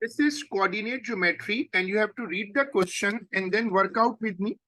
This is coordinate geometry, and you have to read the question and then work out with me.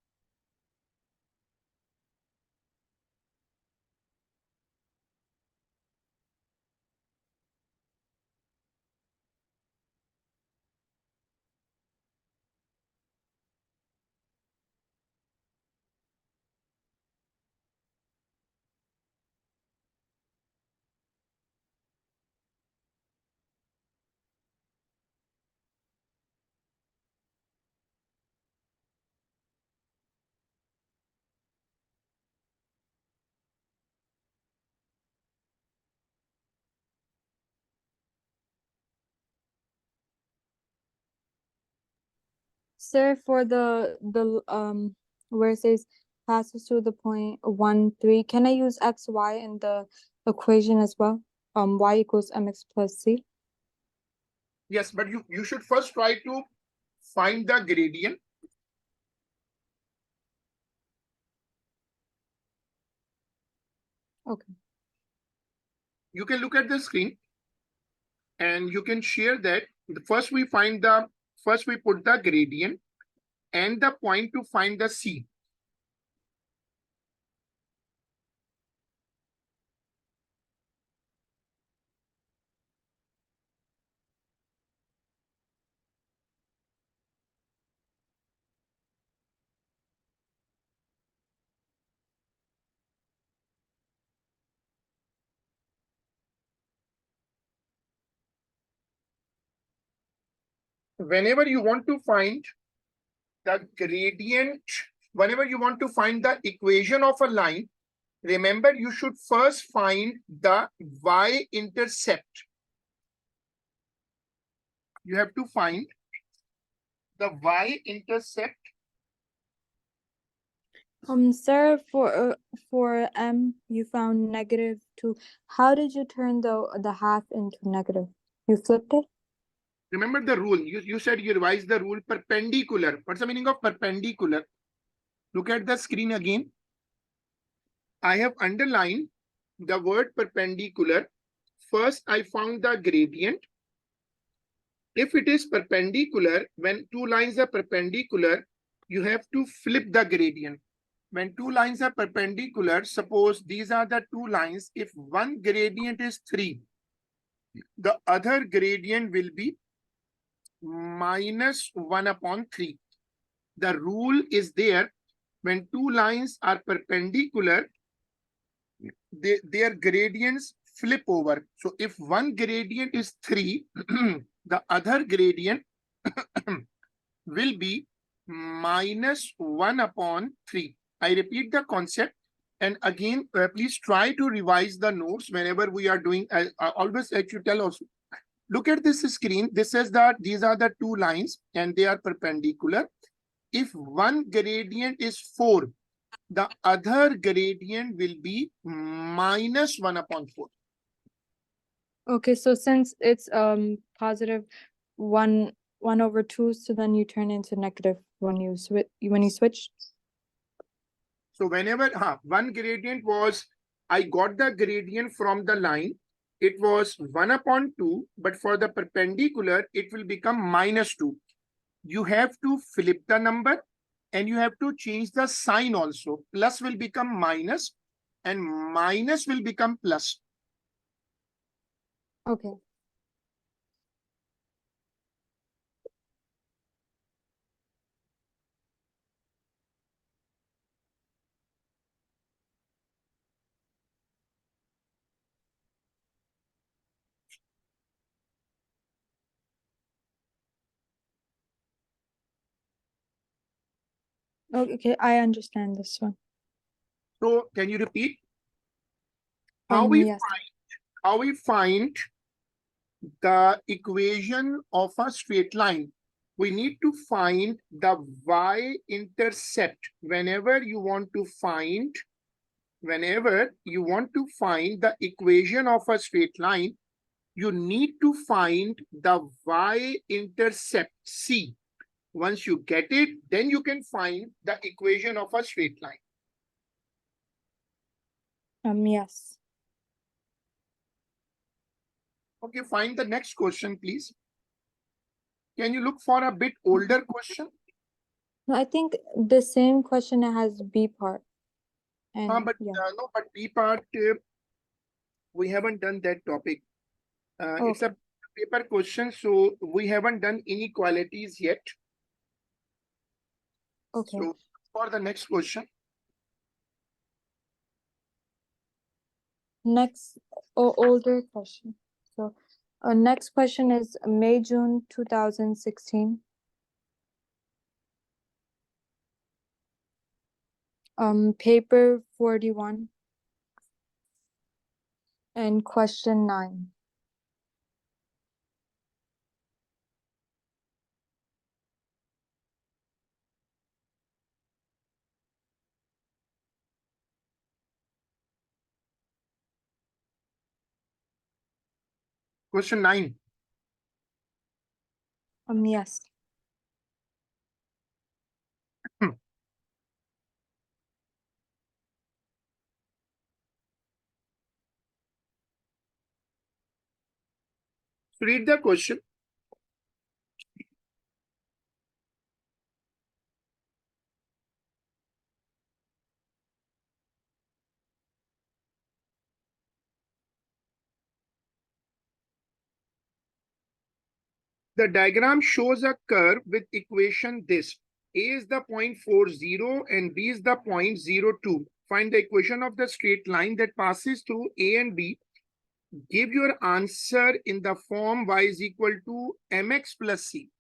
Sir, for the where it says passes through the point 1, 3, can I use x, y in the equation as well? Y equals mx plus c. Yes, but you should first try to find the gradient. Okay. You can look at the screen and you can share that. First we put the gradient and the point to find the C. Whenever you want to find the gradient, whenever you want to find the equation of a line, remember you should first find the y-intercept. You have to find the y-intercept. Sir, for m you found -2. How did you turn the half into negative? You flipped it? Remember the rule. You said you revised the rule perpendicular. What's the meaning of perpendicular? Look at the screen again. I have underlined the word perpendicular. First, I found the gradient. If it is perpendicular, when two lines are perpendicular, you have to flip the gradient. When two lines are perpendicular, suppose these are the two lines. If one gradient is 3, the other gradient will be -1/3. The rule is there. When two lines are perpendicular, their gradients flip over. So if one gradient is 3, the other gradient will be -1/3. I repeat the concept. And again, please try to revise the notes whenever we are doing. I always let you tell also. Look at this screen. This says that these are the two lines and they are perpendicular. If one gradient is 4, the other gradient will be -1/4. Okay, so since it's positive 1/2, so then you turn into negative when you switch. So whenever one gradient was, I got the gradient from the line, it was 1/2, but for the perpendicular, it will become -2. You have to flip the number and you have to change the sign also. Plus will become minus and minus will become plus. Okay. Okay, I understand this one. So can you repeat? How we Yes. find the equation of a straight line? We need to find the y-intercept. Whenever you want to find the equation of a straight line, you need to find the y-intercept C. Once you get it, then you can find the equation of a straight line. Yes. Okay, find the next question, please. Can you look for a bit older question? No, I think the same question has B part. And But yeah. no, but B part, we haven't done that topic. It's Okay. a paper question, so we haven't done inequalities yet. Okay. So for the next question, Next, older question. So, next question is May, June 2016. Paper 41 and question 9. question 9. Yes. Hmm. Read the question. The diagram shows a curve with equation this. A is the point 40 and B is the point 02. Find the equation of the straight line that passes through A and B. Give your answer in the form y is equal to mx plus c.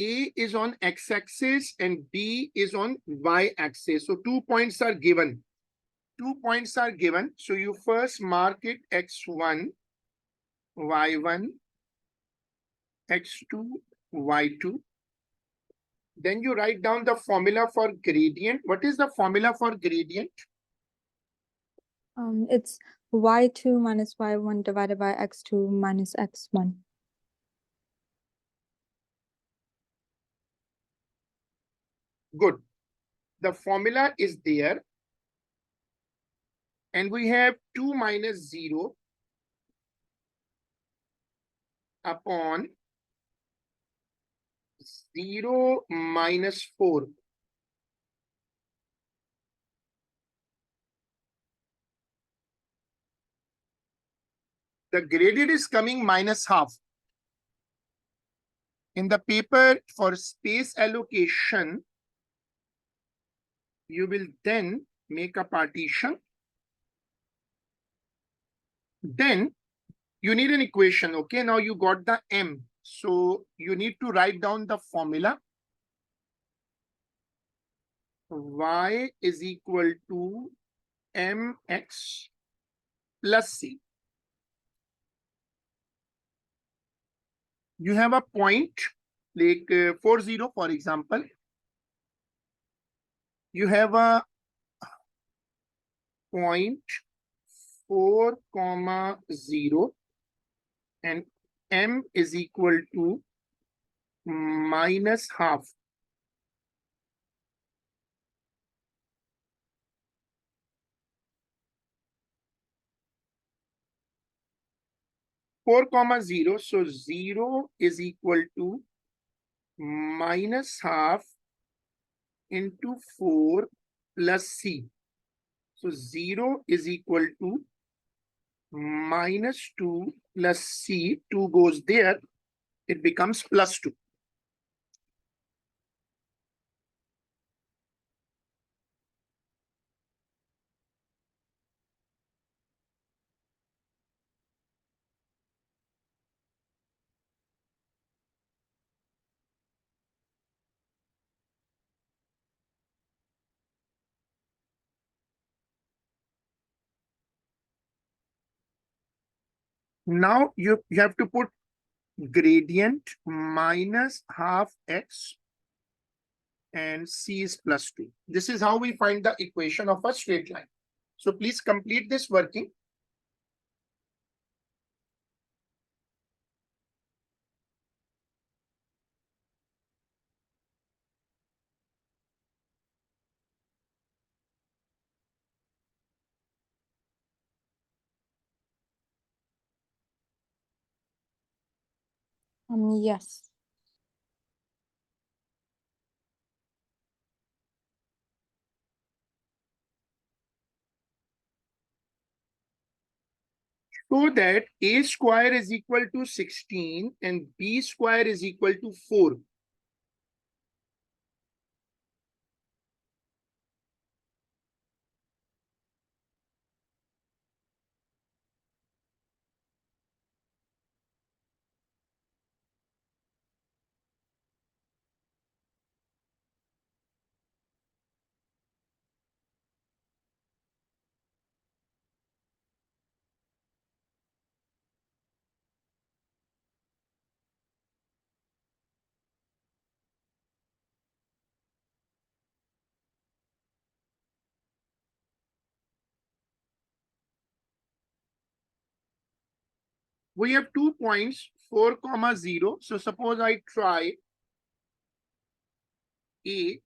A is on x-axis and B is on y-axis. So 2 points are given. 2 points are given. So you first mark it x1, y1, x2, y2. Then you write down the formula for gradient. What is the formula for gradient? It's y2 minus y1 divided by x2 minus x1. Good. The formula is there. And we have 2 minus 0 upon 0 minus 4. The gradient is coming minus half. In the paper for space allocation, you will then make a partition. Then you need an equation. Okay, now you got the m. So you need to write down the formula. Y is equal to mx plus c. You have a point like 40, for example. You have a point 4 comma 0 and m is equal to minus half. Four comma 0, so 0 is equal to minus half into 4 plus c. So 0 is equal to minus 2 plus c. 2 goes there, it becomes plus 2. Now you have to put gradient minus half x and c is plus 2. This is how we find the equation of a straight line. So please complete this working. Yes. So that a square is equal to 16 and b square is equal to 4. We have 2 points, 4 comma 0. So suppose I try a,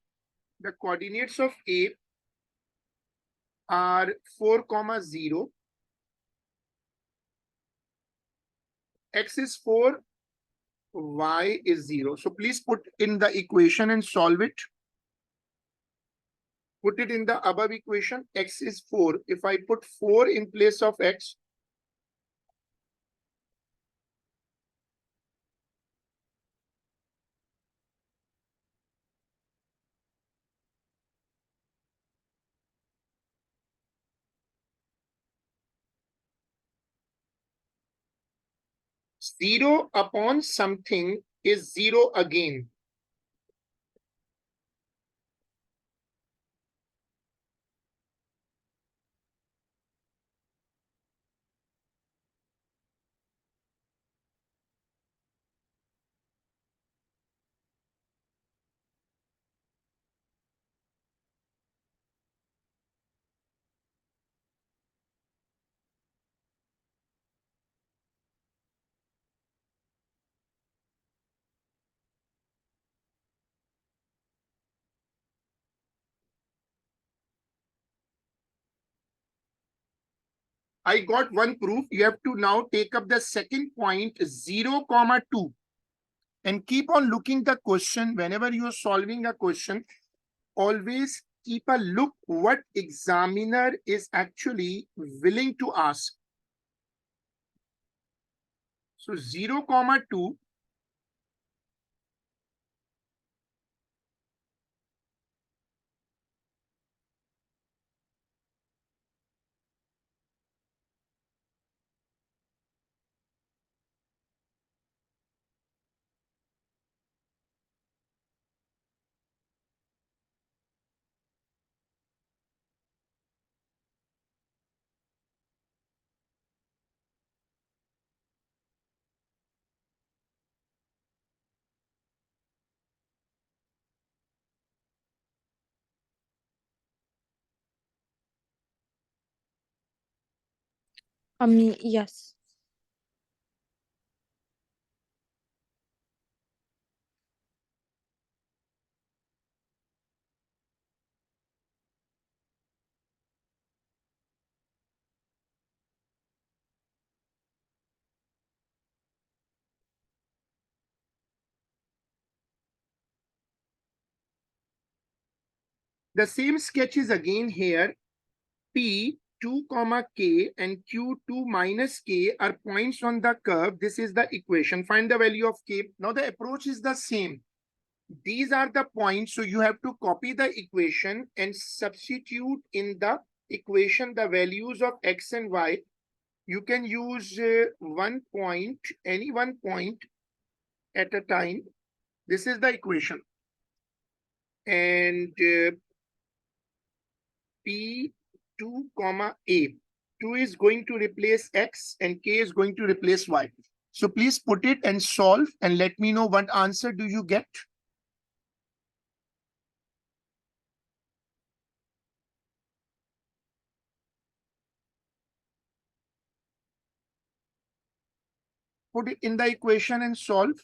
the coordinates of a are 4 comma 0, x is 4, y is 0. So please put in the equation and solve it. Put it in the above equation. X is 4. If I put 4 in place of x, zero upon something is 0 again. I got one proof. You have to now take up the second point, 0 comma 2, and keep on looking the question. Whenever you're solving a question, always keep a look what examiner is actually willing to ask. So 0 comma 2, Yes. the same sketch is again here. P 2 comma k and q2 minus k are points on the curve. This is the equation. Find the value of k. Now the approach is the same. These are the points. So you have to copy the equation and substitute in the equation the values of x and y. You can use one point, any one point at a time. This is the equation. And P2 comma A. 2 is going to replace X and K is going to replace Y. So please put it and solve and let me know what answer do you get. Put it in the equation and solve.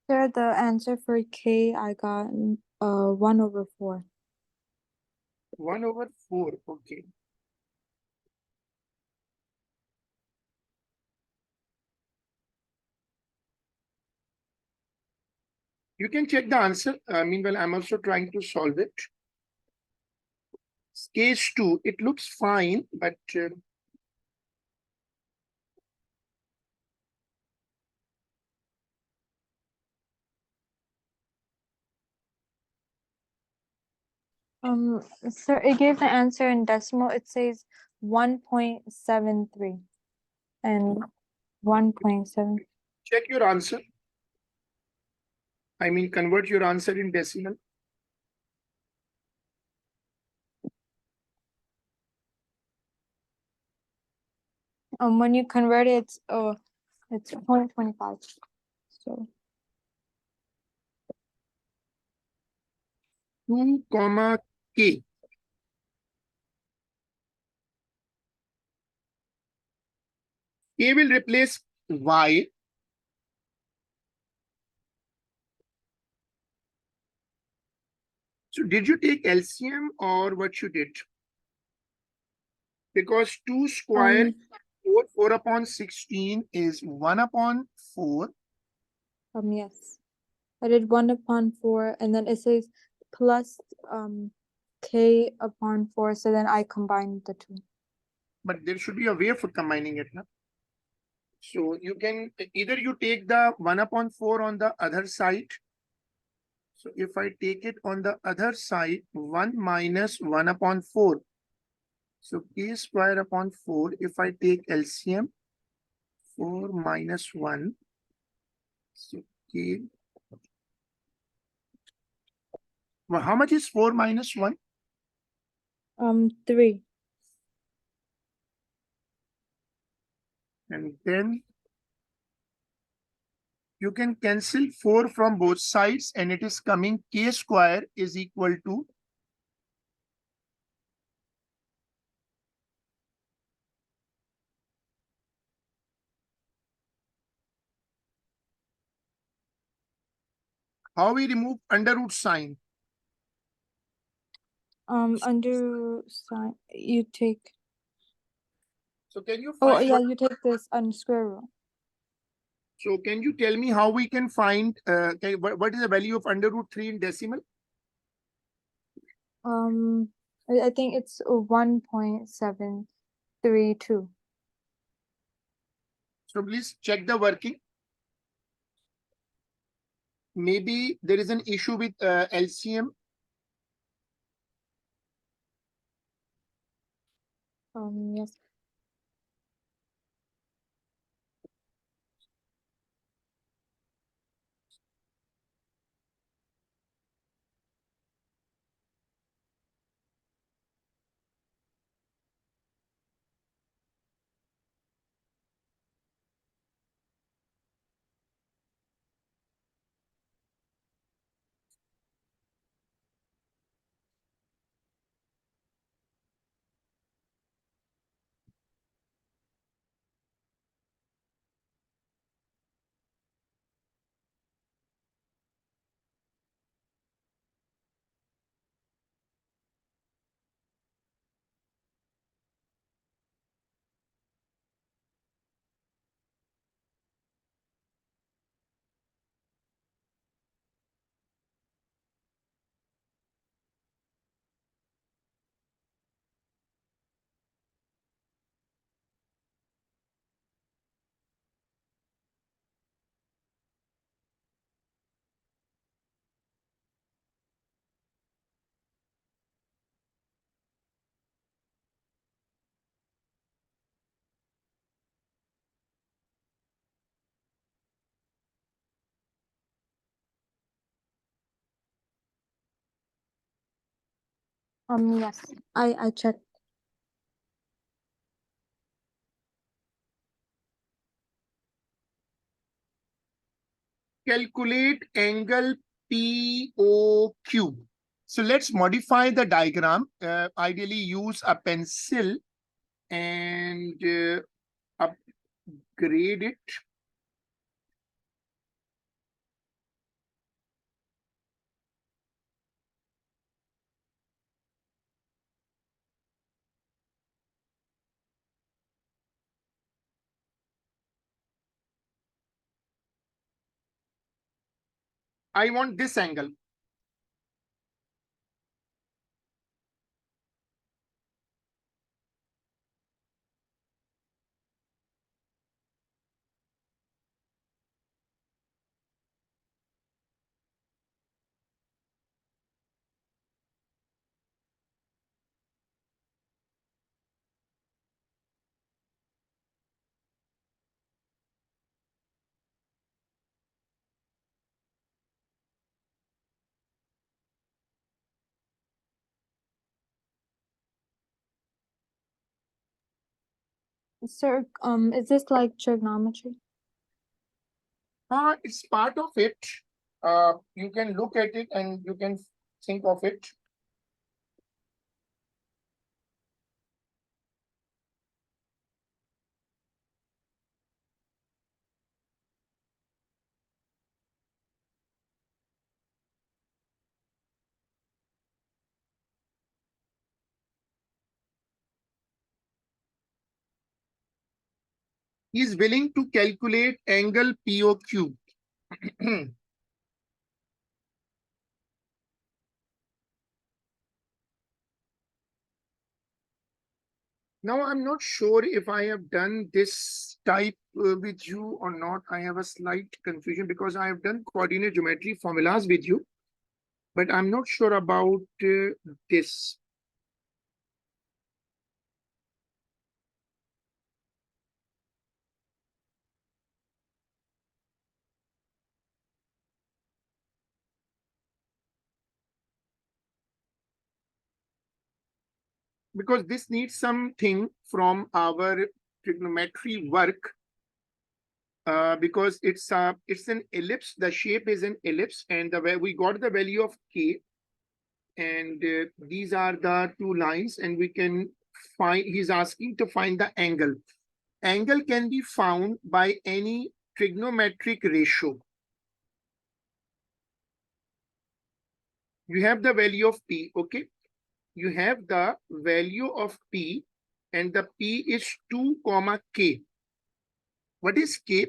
Sir, the answer for K, I got 1/4. 1/4. Okay. You can check the answer. Meanwhile, I'm also trying to solve it. Case 2, it looks fine, but Sir, it gave the answer in decimal. It says 1.73 and 1.7. check your answer. I mean, convert your answer in decimal. When you convert it, it's 0.25. So 2, comma K. K will replace Y. So did you take LCM or what you did? Because 2 square 4 upon 16 is 1/4. yes. I did 1/4, and then it says plus K/4. So then I combined the two. But there should be a way for combining it. No? So you can either you take the 1/4 on the other side. So if I take it on the other side, 1 minus 1/4. So K square upon 4, if I take LCM, 4 minus 1. So K. Well, how much is 4 minus 1? 3. And then you can cancel 4 from both sides and it is coming K square is equal to how we remove under root sign. Under sign, you take. So can you Oh find yeah, you take this on square root. so can you tell me how we can find what is the value of under root 3 in decimal? I think it's 1.732. So please check the working. Maybe there is an issue with LCM. Yes. Yes. I checked. Calculate angle POQ. So let's modify the diagram. Ideally use a pencil and upgrade it. I want this angle. Sir, is this like trigonometry? It's part of it. You can look at it and you can think of it. He is willing to calculate angle POQ. Now, I'm not sure if I have done this type with you or not. I have a slight confusion because I have done coordinate geometry formulas with you, but I'm not sure about this. Because this needs something from our trigonometry work, because it's an ellipse. The shape is an ellipse, and the way we got the value of k, and these are the two lines, and we can find. He's asking to find the angle. Angle can be found by any trigonometric ratio. You have the value of p, okay? You have the value of p, and the p is 2 comma k. What is k?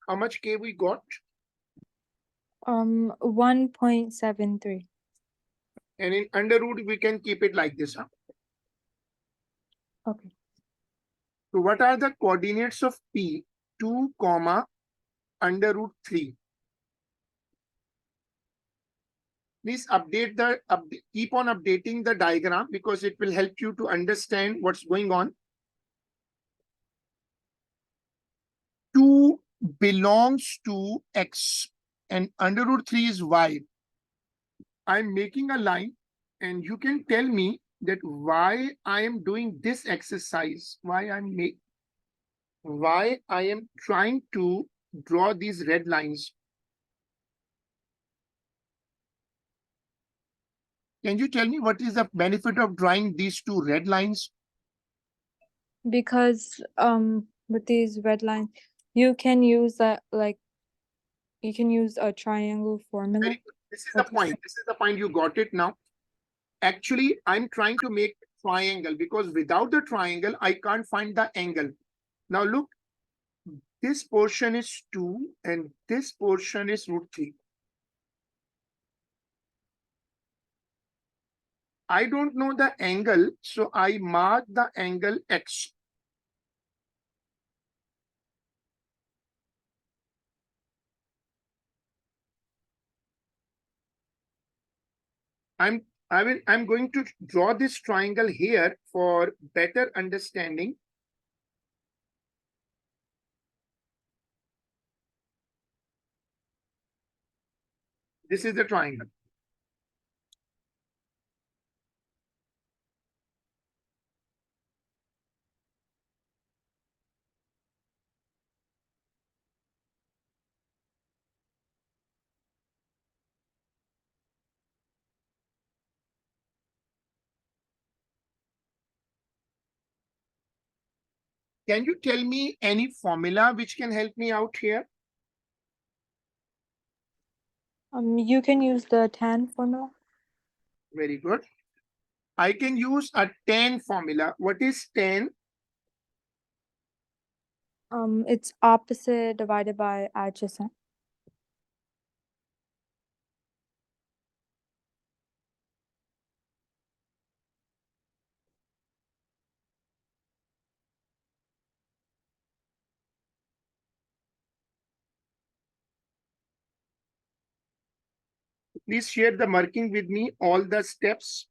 How much k we got? 1.73. And in under root, we can keep it like this. Huh? Okay. So what are the coordinates of p? 2 comma under root 3. Please keep on updating the diagram because it will help you to understand what's going on. 2 belongs to x and under root 3 is y. I'm making a line and you can tell me that why I am doing this exercise, why I am trying to draw these red lines. Can you tell me what is the benefit of drawing these two red lines? Because with these red lines, you can use that you can use a triangle formula. Very good. This is the point. This is the point. You got it now. Actually, I'm trying to make a triangle because without the triangle, I can't find the angle. Now look, this portion is 2 and this portion is root 3. I don't know the angle, so I mark the angle x. I'm going to draw this triangle here for better understanding. This is the triangle. Can you tell me any formula which can help me out here? You can use the tan formula. Very good. I can use a tan formula. What is tan? It's opposite divided by adjacent. Please share the marking with me, all the steps.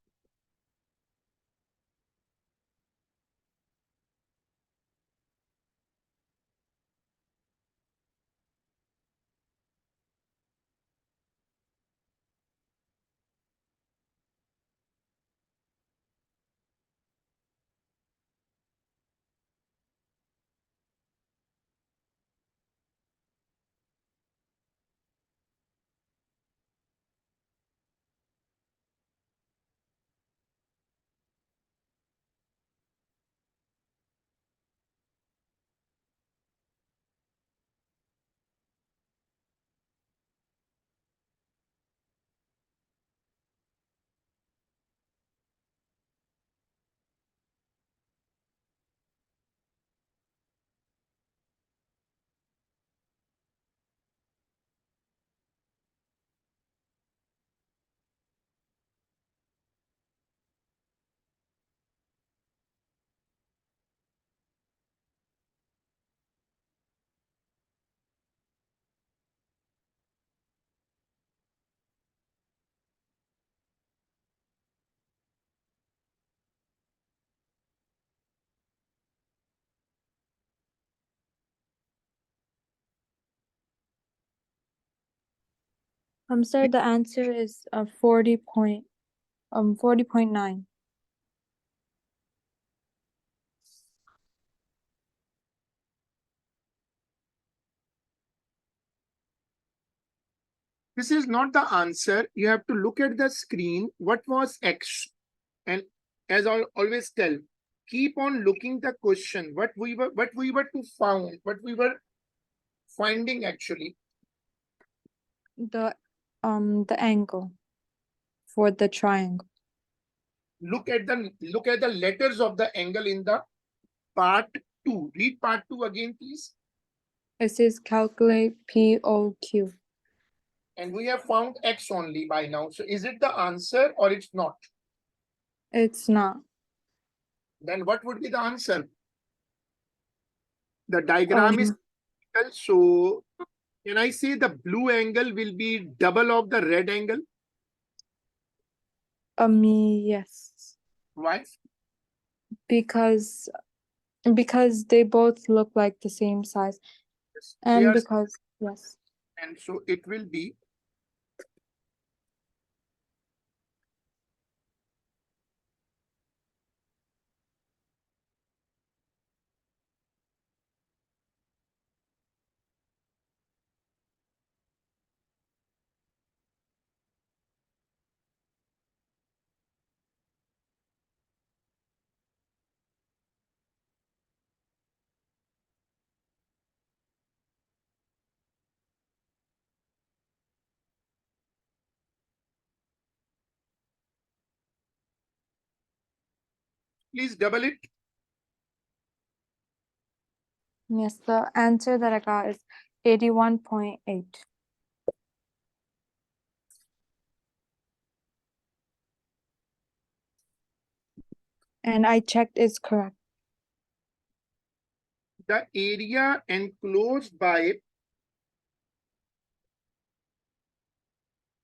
Sir, the answer is 40.9. This is not the answer. You have to look at the screen. What was X? And as I always tell, keep on looking the question. What we were to found, what we were finding actually. The angle for the triangle. Look at the letters of the angle in the part 2. Read part 2 again, please. It says calculate POQ. And we have found X only by now. So is it the answer or it's not? It's not. Then what would be the answer? The diagram is equal, so can I say the blue angle will be double of the red angle? Yes. Why? Because they both look like the same size. Yes, And because yes. and so it will be please double it. Yes, the answer that I got is 81.8. And I checked it's correct. The area enclosed by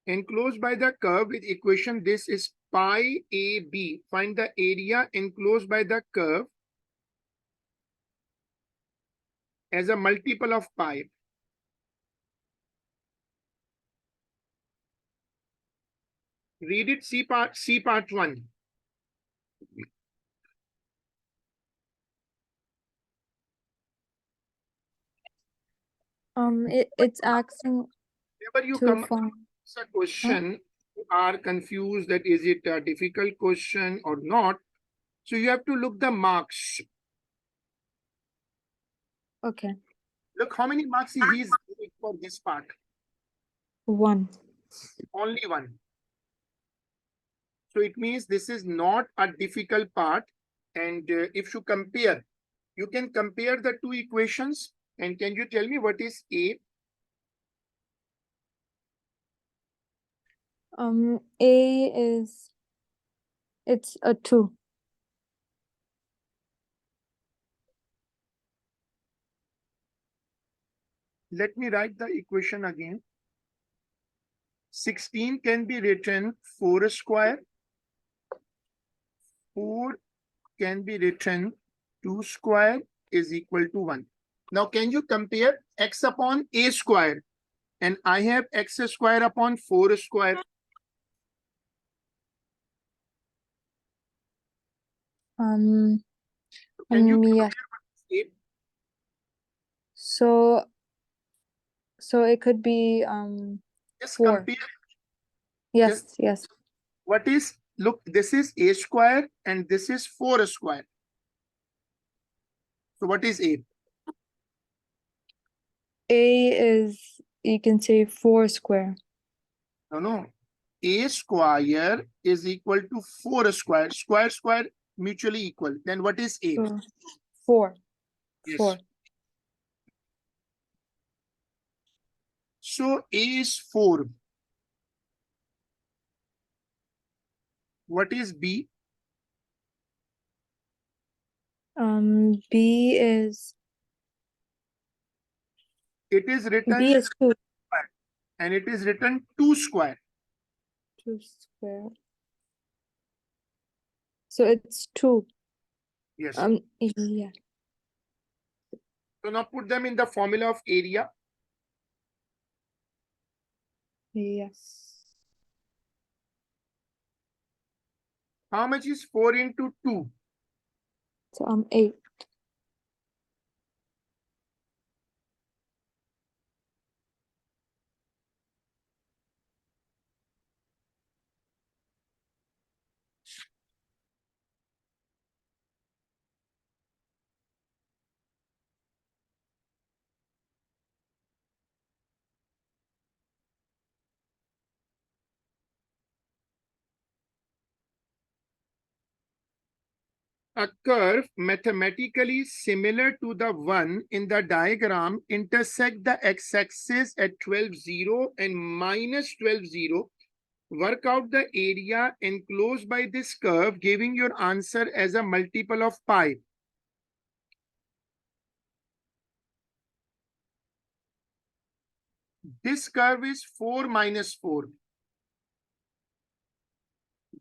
the curve with equation this is pi AB. Find the area enclosed by the curve as a multiple of pi. Read it, C part 1. It's asking Whenever you to come find. a question, you are confused that is it a difficult question or not. So you have to look the marks. Okay. Look how many marks he is giving for this part. 1. Only 1. So it means this is not a difficult part. And if you compare, you can compare the two equations. And can you tell me what is A? A is it's a 2. Let me write the equation again. 16 can be written 4 square. 4 can be written 2 square is equal to 1. Now, can you compare x upon a square? And I have x square upon 4 square. Um, Can you yeah. compare? So it could be Just 4. compare. Just Yes. what is, look, this is a square and this is 4 square. So what is a? A is, you can say 4 square. No. A square is equal to 4 square. Square mutually equal. Then what is a? So 4. Yes. 4. So a is 4. What is b? B is It is written 2. square, and it is written 2 square. 2 square. So it's 2. Yes. Yeah. So now put them in the formula of area. Yes. How much is 4 into 2? So 8. A curve mathematically similar to the one in the diagram intersect the x-axis at 12, 0 and minus 12, 0. Work out the area enclosed by this curve, giving your answer as a multiple of pi. This curve is 4 minus 4.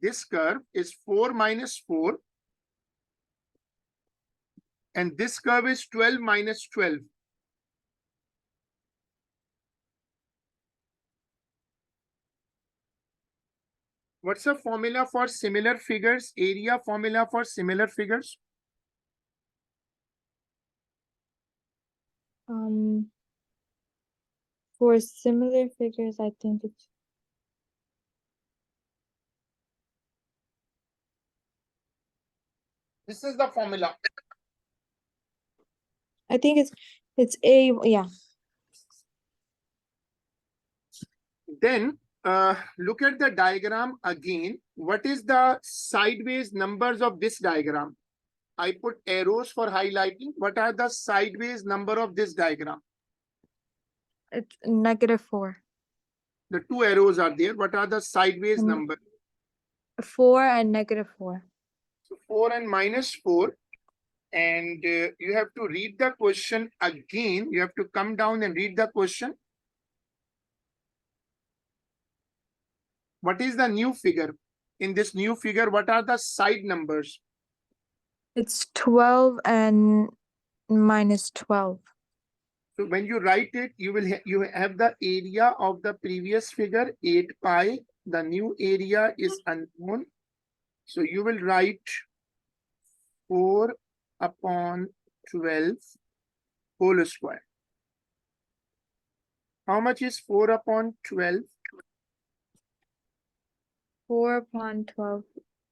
This curve is 4 minus 4. And this curve is 12 minus 12. What's the formula for similar figures? Area formula for similar figures? For similar figures, I think This is the formula. it's A. Yeah. Then look at the diagram again. What is the sideways numbers of this diagram? I put arrows for highlighting. What are the sideways number of this diagram? It's -4. The 2 arrows are there. What are the sideways Um, number? 4 and -4. So 4 and minus 4. And you have to read the question again. You have to come down and read the question. What is the new figure? In this new figure, what are the side numbers? It's 12 and -12. So when you write it, you have the area of the previous figure, 8 pi. The new area is unknown. So you will write 4 upon 12 whole square. How much is 4 upon 12? 4 upon 12,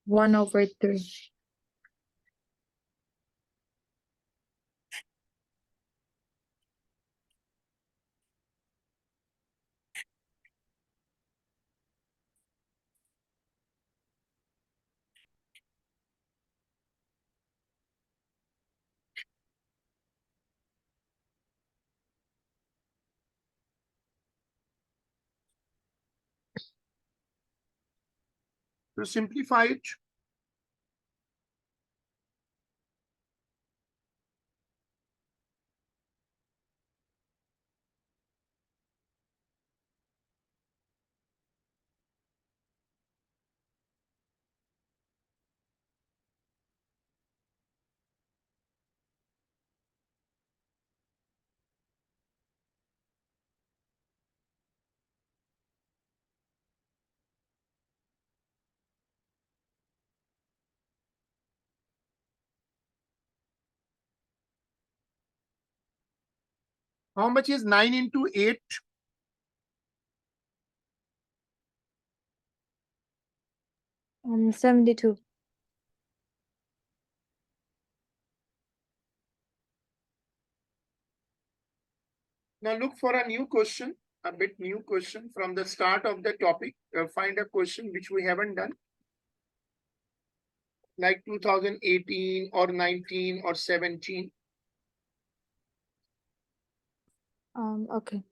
1/3. To simplify it, How much is 9 into 8? Um, 72. Now look for a new question, a bit new question from the start of the topic. Find a question which we haven't done, like 2018 or 19 or 17. Okay.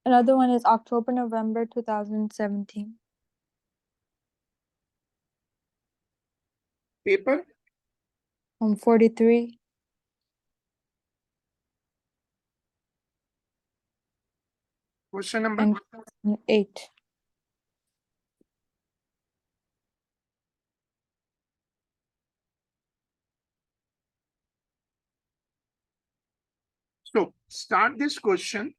Another one is October, November 2017. Paper, 43 question number. and 8. So start this question.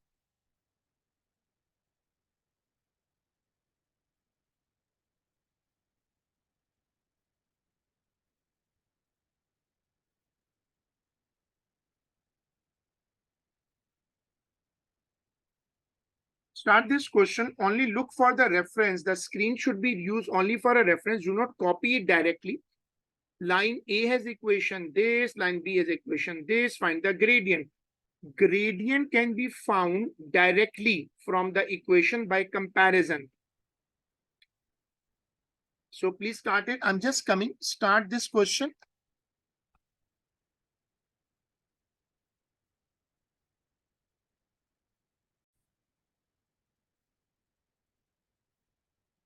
Start this question. Only look for the reference. The screen should be used only for a reference. Do not copy it directly. Line A has equation this, line B has equation this. Find the gradient. Gradient can be found directly from the equation by comparison. So please start it. I'm just coming. Start this question.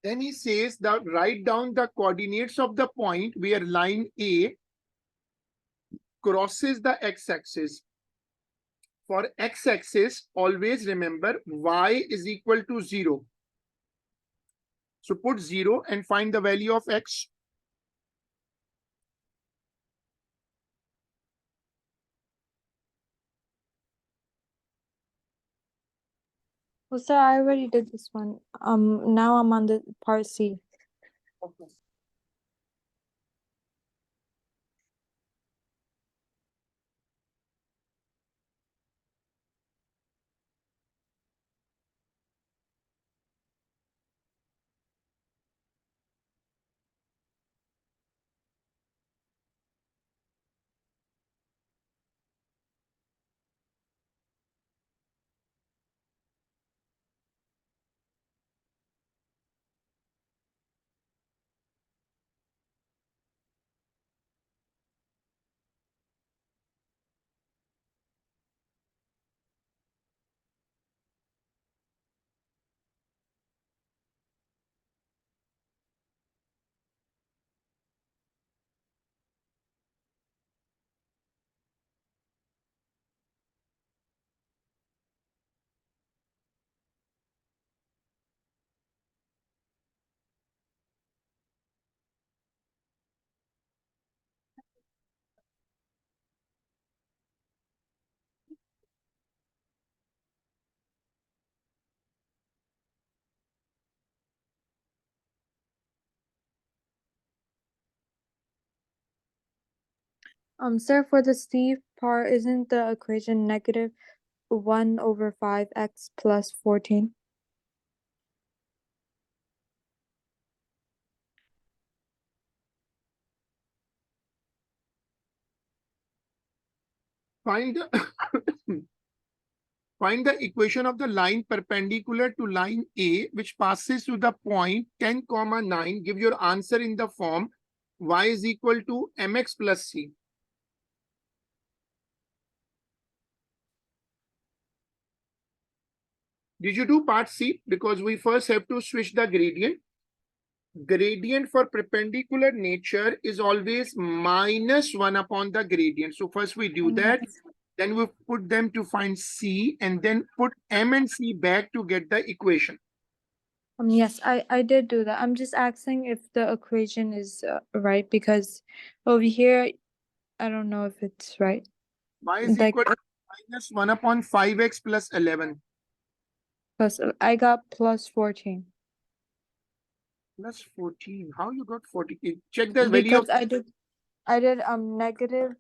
Then he says that write down the coordinates of the point where line A crosses the x-axis. For x-axis, always remember y is equal to 0. So put 0 and find the value of x. Well, sir, I already did this one. Now I'm on the part C. Okay. Sir, for the C part, isn't the equation negative 1 over 5x plus 14? Find the find the equation of the line perpendicular to line A, which passes through the point 10, 9. Give your answer in the form y is equal to mx plus c. Did you do part C? Because we first have to switch the gradient. Gradient for perpendicular nature is always -1 upon the gradient. So first we do that. Then we put them to find C and then put M and C back to get the equation. Yes, I did do that. I'm just asking if the equation is right because over here, I don't know if it's right. Y is Like equal to minus 1 upon 5x plus 11. plus I got plus 14 Plus 14. How you got 14? Check the value because of I did negative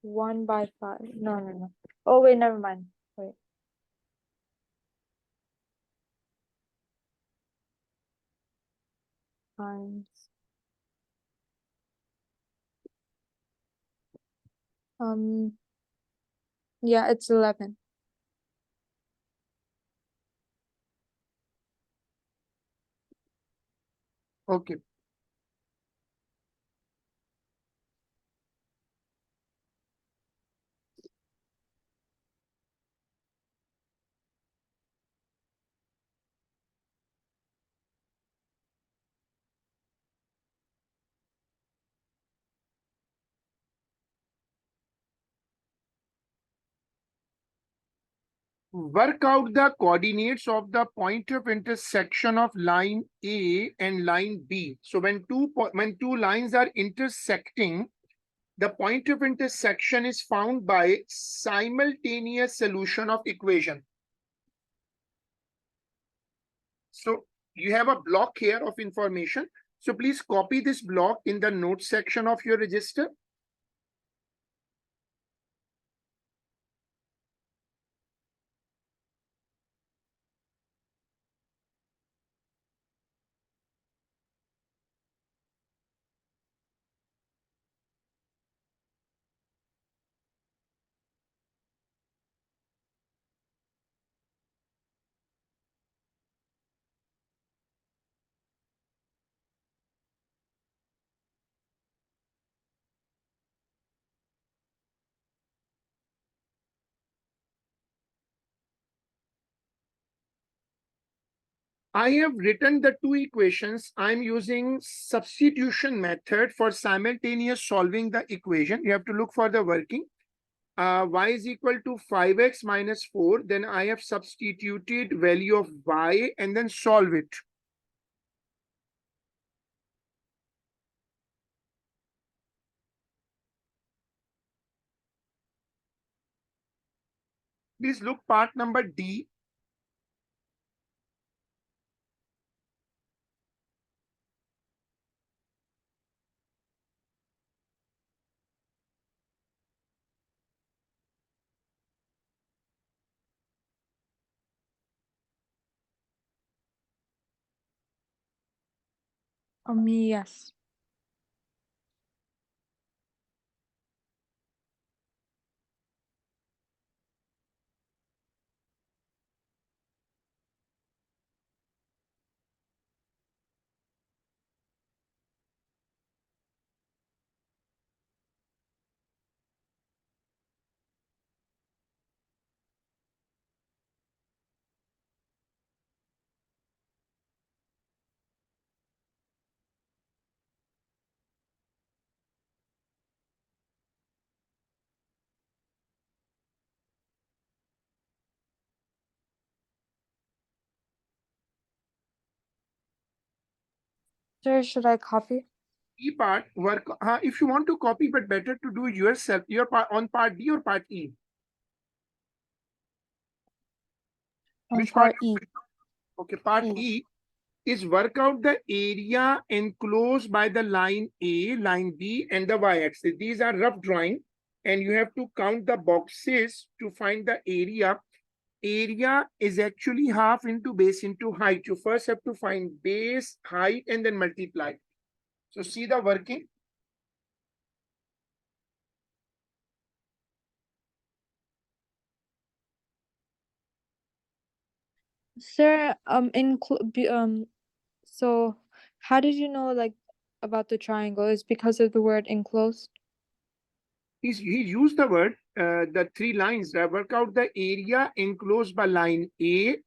1/5. No. Oh wait, never mind. Wait. Times yeah, it's 11. okay. Work out the coordinates of the point of intersection of line A and line B. So when two lines are intersecting, the point of intersection is found by simultaneous solution of equation. So you have a block here of information. So please copy this block in the notes section of your register. I have written the two equations. I'm using substitution method for simultaneous solving the equation. You have to look for the working. Y is equal to 5x minus 4. Then I have substituted value of y and then solve it. Please look part number D. Yes. Sir, should I copy E part work. If you want to copy, but better to do yourself. Your part on part D or part E. on Which part? part E? Okay, part E is work out the area enclosed by the line A, line B, and the y-axis. These are rough drawing, and you have to count the boxes to find the area. Area is actually half into base into height. You first have to find base, height, and then multiply. So see the working. Sir, so how did you know like about the triangle? Is because of the word enclosed? He used the word, the three lines that work out the area enclosed by line A,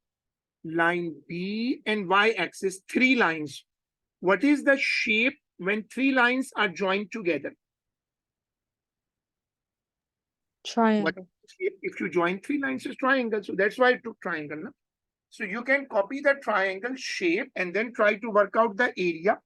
line B, and y-axis, three lines. What is the shape when three lines are joined together? What Triangle. shape if you join three lines is triangle? So that's why I took triangle. No? So you can copy the triangle shape and then try to work out the area.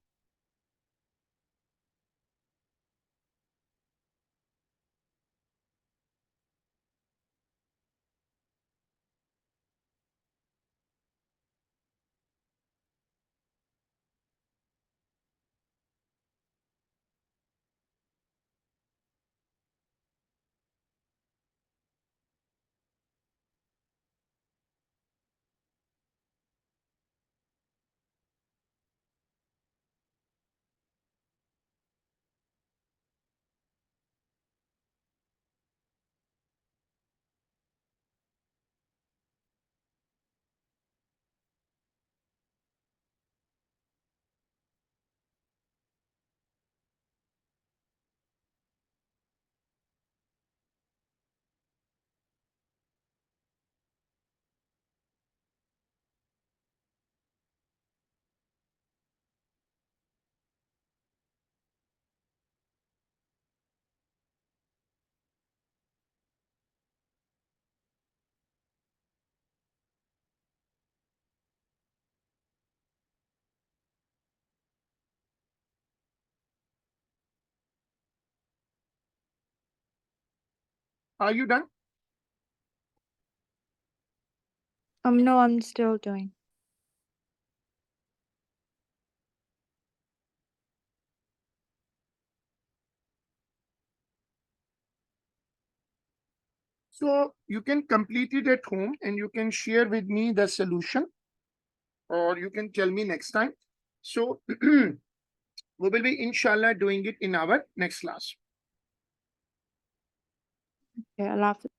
Are you done? No, I'm still doing. So you can complete it at home and you can share with me the solution, or you can tell me next time. So we will be inshallah doing it in our next class. Okay, Allah Hafiz.